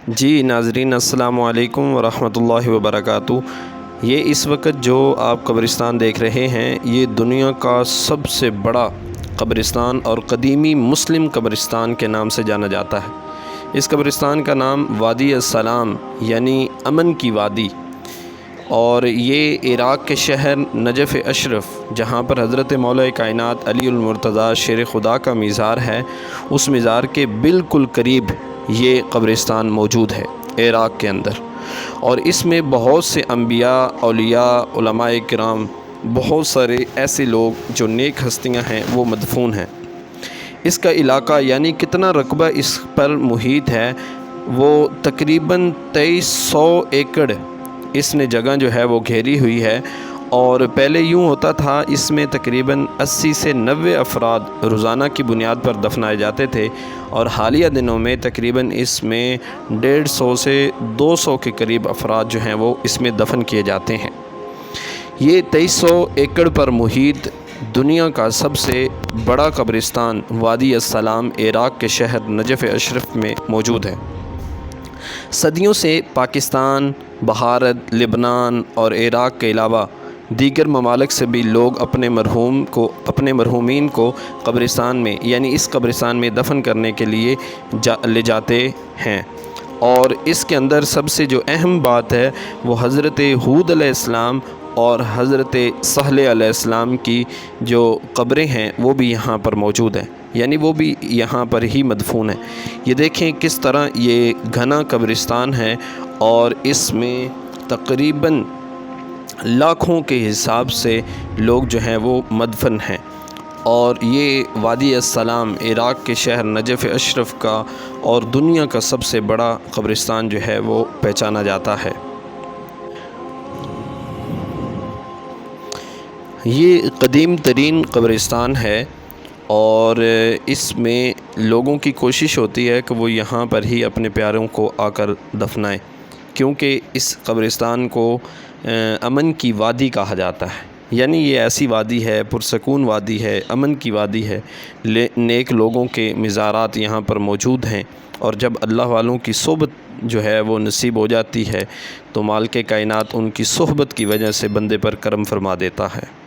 جی ناظرین السلام علیکم ورحمۃ اللہ وبرکاتہ۔ یہ اس وقت جو آپ قبرستان دیکھ رہے ہیں یہ دنیا کا سب سے بڑا قبرستان اور قدیمی مسلم قبرستان کے نام سے جانا جاتا ہے۔ اس قبرستان کا نام وادی السلام یعنی امن کی وادی، اور یہ عراق کے شہر نجف اشرف جہاں پر حضرت مولا کائنات علی المرتضیٰ شیر خدا کا مزار ہے، اس مزار کے بالکل قریب یہ قبرستان موجود ہے عراق کے اندر۔ اور اس میں بہت سے انبیاء، اولیاء، علماء کرام، بہت سارے ایسے لوگ جو نیک ہستیاں ہیں وہ مدفون ہیں۔ اس کا علاقہ یعنی کتنا رقبہ اس پر محیط ہے، وہ تقریباً 2300 ایکڑ اس نے جگہ جو ہے وہ گھیری ہوئی ہے۔ اور پہلے یوں ہوتا تھا، اس میں تقریباً 80 سے 90 افراد روزانہ کی بنیاد پر دفنائے جاتے تھے، اور حالیہ دنوں میں تقریباً اس میں 150 سے 200 کے قریب افراد جو ہیں وہ اس میں دفن کیے جاتے ہیں۔ یہ 2300 ایکڑ پر محیط دنیا کا سب سے بڑا قبرستان وادی السلام عراق کے شہر نجف اشرف میں موجود ہے۔ صدیوں سے پاکستان، بھارت، لبنان اور عراق کے علاوہ دیگر ممالک سے بھی لوگ اپنے مرحومین کو قبرستان میں یعنی اس قبرستان میں دفن کرنے کے لیے لے جاتے ہیں۔ اور اس کے اندر سب سے جو اہم بات ہے وہ حضرت ہود علیہ السلام اور حضرت صالح علیہ السلام کی جو قبریں ہیں وہ بھی یہاں پر موجود ہیں، یعنی وہ بھی یہاں پر ہی مدفون ہیں۔ یہ دیکھیں کس طرح یہ گھنا قبرستان ہے، اور اس میں تقریباً لاکھوں کے حساب سے لوگ جو ہیں وہ مدفن ہیں۔ اور یہ وادی السلام عراق کے شہر نجف اشرف کا اور دنیا کا سب سے بڑا قبرستان جو ہے وہ پہچانا جاتا ہے۔ یہ قدیم ترین قبرستان ہے، اور اس میں لوگوں کی کوشش ہوتی ہے کہ وہ یہاں پر ہی اپنے پیاروں کو آ کر دفنائیں، کیونکہ اس قبرستان کو امن کی وادی کہا جاتا ہے۔ یعنی یہ ایسی وادی ہے، پرسکون وادی ہے، امن کی وادی ہے، نیک لوگوں کے مزارات یہاں پر موجود ہیں۔ اور جب اللہ والوں کی صحبت جو ہے وہ نصیب ہو جاتی ہے تو مالک کائنات ان کی صحبت کی وجہ سے بندے پر کرم فرما دیتا ہے۔